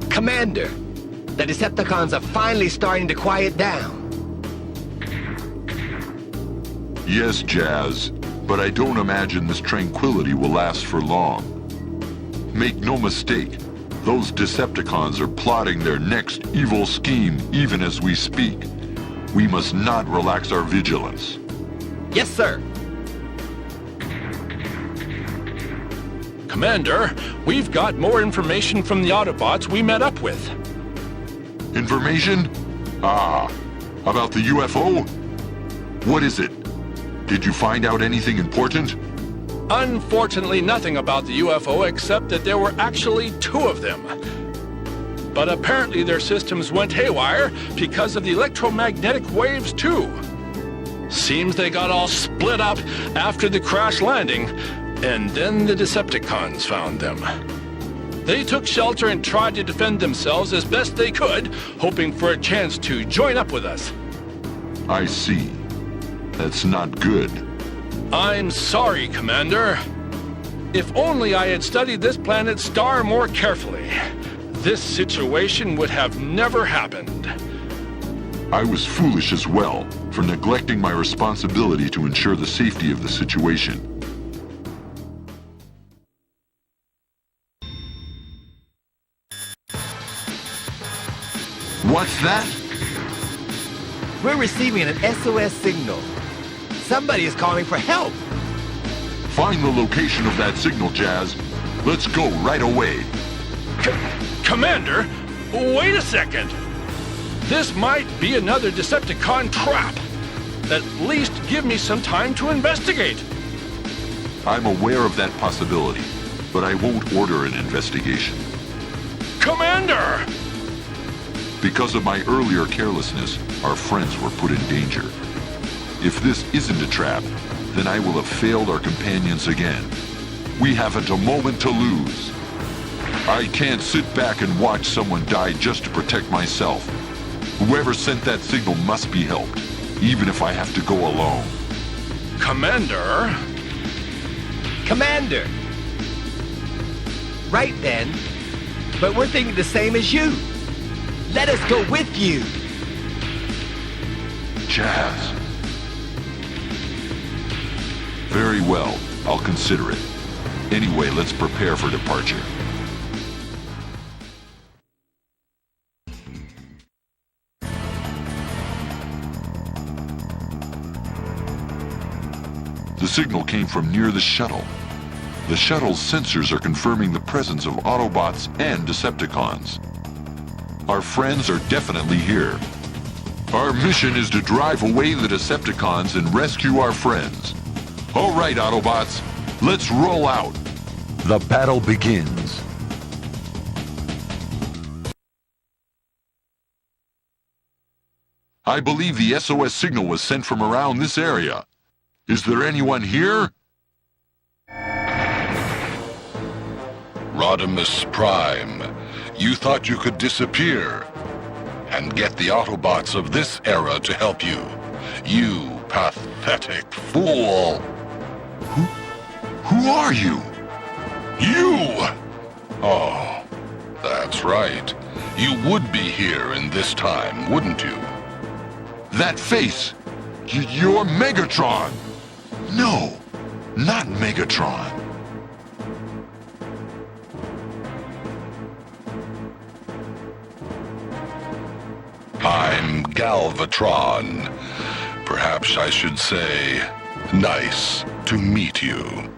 Commander, the Decepticons are finally starting to quiet down. Yes, Jazz, but I don't imagine this tranquility will last for long. Make no mistake, those Decepticons are plotting their next evil scheme even as we speak. We must not relax our vigilance. Yes, sir. Commander, we've got more information from the Autobots we met up with. Information? Ah, about the UFO? What is it? Did you find out anything important? Unfortunately, nothing about the UFO except that there were actually 2 of them. But apparently their systems went haywire because of the electromagnetic waves too. Seems they got all split up after the crash landing, and then the Decepticons found them. They took shelter and tried to defend themselves as best they could, hoping for a chance to join up with us. I see. That's not good. I'm sorry, Commander. If only I had studied this planet's star more carefully, this situation would have never happened. I was foolish as well for neglecting my responsibility to ensure the safety of the situation. What's that? We're receiving an SOS signal. Somebody is calling for help. Find the location of that signal, Jazz. Let's go right away. Commander, wait a second. This might be another Decepticon trap. At least give me some time to investigate. I'm aware of that possibility, but I won't order an investigation. Commander! Because of my earlier carelessness, our friends were put in danger. If this isn't a trap, then I will have failed our companions again. We haven't a moment to lose. I can't sit back and watch someone die just to protect myself. Whoever sent that signal must be helped, even if I have to go alone. Commander? Commander! Right then, but we're thinking the same as you. Let us go with you. Jazz. Very well, I'll consider it. Anyway, let's prepare for departure. The signal came from near the shuttle. The shuttle's sensors are confirming the presence of Autobots and Decepticons. Our friends are definitely here. Our mission is to drive away the Decepticons and rescue our friends. All right, Autobots, let's roll out. The battle begins. I believe the SOS signal was sent from around this area. Is there anyone here? Rodimus Prime, you thought you could disappear and get the Autobots of this era to help you. You pathetic fool! Who are you? You! Oh, that's right. You would be here in this time, wouldn't you? That face! You're Megatron! No, not Megatron. I'm Galvatron. Perhaps I should say, nice to meet you.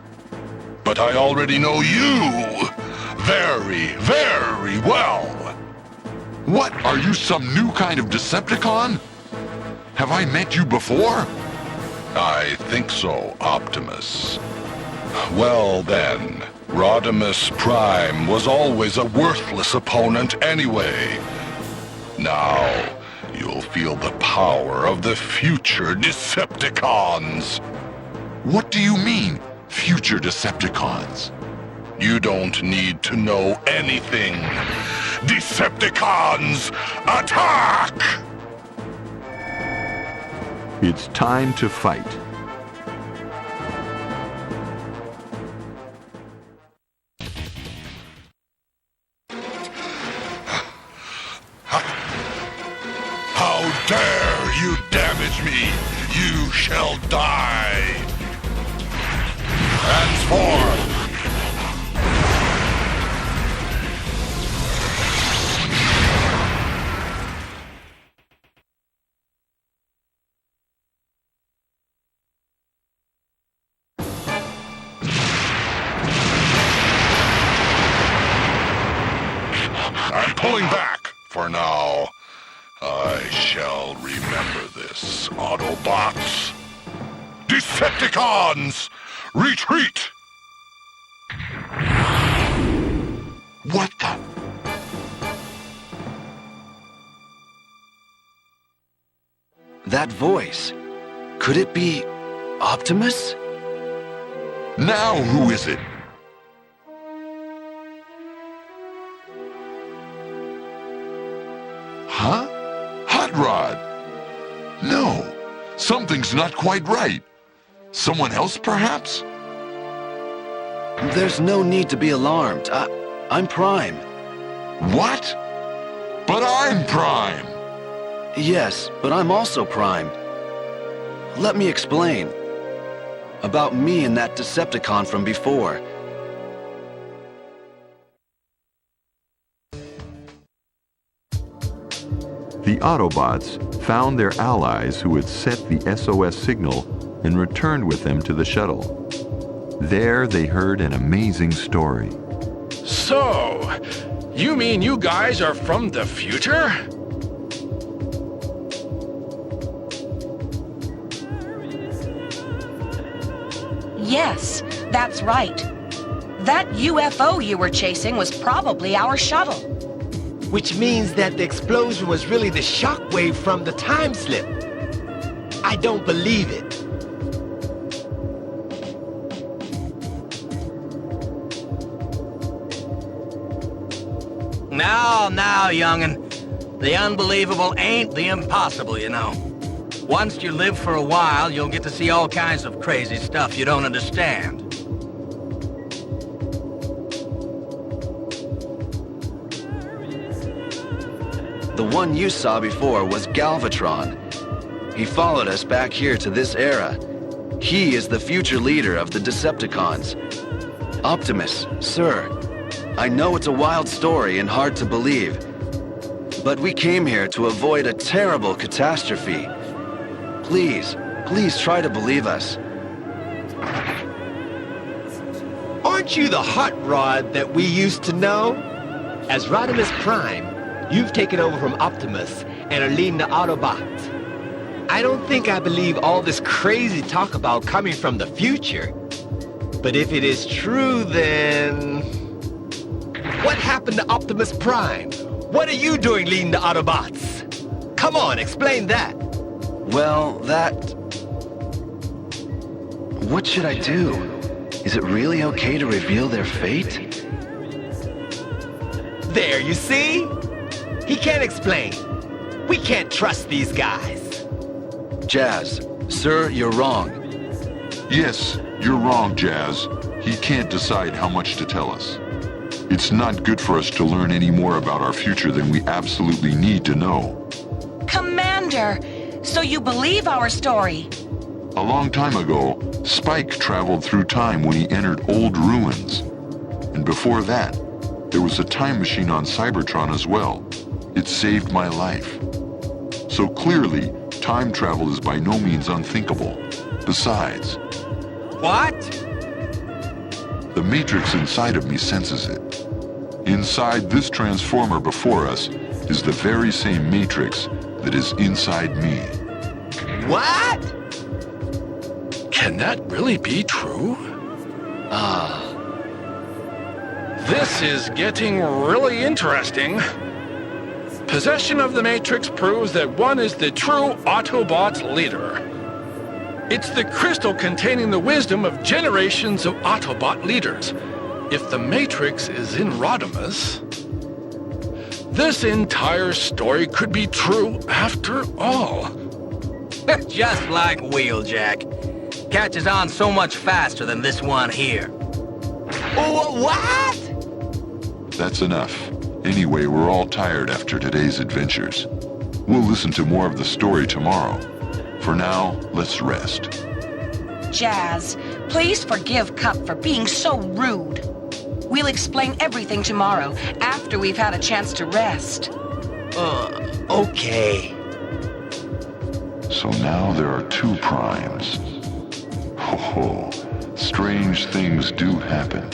But I already know you very, very well. What, are you some new kind of Decepticon? Have I met you before? I think so, Optimus. Well then, Rodimus Prime was always a worthless opponent anyway. Now, you'll feel the power of the future Decepticons. What do you mean, future Decepticons? You don't need to know anything. Decepticons, attack! It's time to fight. Dare you damage me, you shall die. Transform. I'm pulling back for now. I shall remember this, Autobots. Decepticons, retreat! What the? That voice. Could it be Optimus? Now who is it? Huh? Hot Rod! No, something's not quite right. Someone else, perhaps? There's no need to be alarmed. I'm Prime. What? But I'm Prime! Yes, but I'm also Prime. Let me explain. About me and that Decepticon from before. The Autobots found their allies who had set the SOS signal and returned with them to the shuttle. There they heard an amazing story. So, you mean you guys are from the future? Yes, that's right. That UFO you were chasing was probably our shuttle. Which means that the explosion was really the shockwave from the time slip. I don't believe it. Now, young'un. The unbelievable ain't the impossible, you know. Once you live for a while, you'll get to see all kinds of crazy stuff you don't understand. The one you saw before was Galvatron. He followed us back here to this era. He is the future leader of the Decepticons. Optimus, sir. I know it's a wild story and hard to believe, but we came here to avoid a terrible catastrophe. Please try to believe us. Aren't you the hot rod that we used to know? As Rodimus Prime, you've taken over from Optimus and are leading the Autobots. I don't think I believe all this crazy talk about coming from the future. But if it is true, then... What happened to Optimus Prime? What are you doing leading the Autobots? Come on, explain that. Well, what should I do? Is it really okay to reveal their fate? There, you see? He can't explain. We can't trust these guys. Jazz, sir, you're wrong. Yes, you're wrong, Jazz. He can't decide how much to tell us. It's not good for us to learn any more about our future than we absolutely need to know. Commander, so you believe our story? A long time ago, Spike traveled through time when he entered old ruins. And before that, there was a time machine on Cybertron as well. It saved my life. So clearly, time travel is by no means unthinkable. Besides... What? The Matrix inside of me senses it. Inside this transformer before us is the very same Matrix that is inside me. What? Can that really be true? This is getting really interesting. Possession of the Matrix proves that one is the true Autobot's leader. It's the crystal containing the wisdom of generations of Autobot leaders. If the Matrix is in Rodimus, this entire story could be true after all. Just like Wheeljack. Catches on so much faster than this one here. What? That's enough. Anyway, we're all tired after today's adventures. We'll listen to more of the story tomorrow. For now, let's rest. Jazz, please forgive Cup for being so rude. We'll explain everything tomorrow, after we've had a chance to rest. Okay. So now there are two primes. Ho ho, strange things do happen.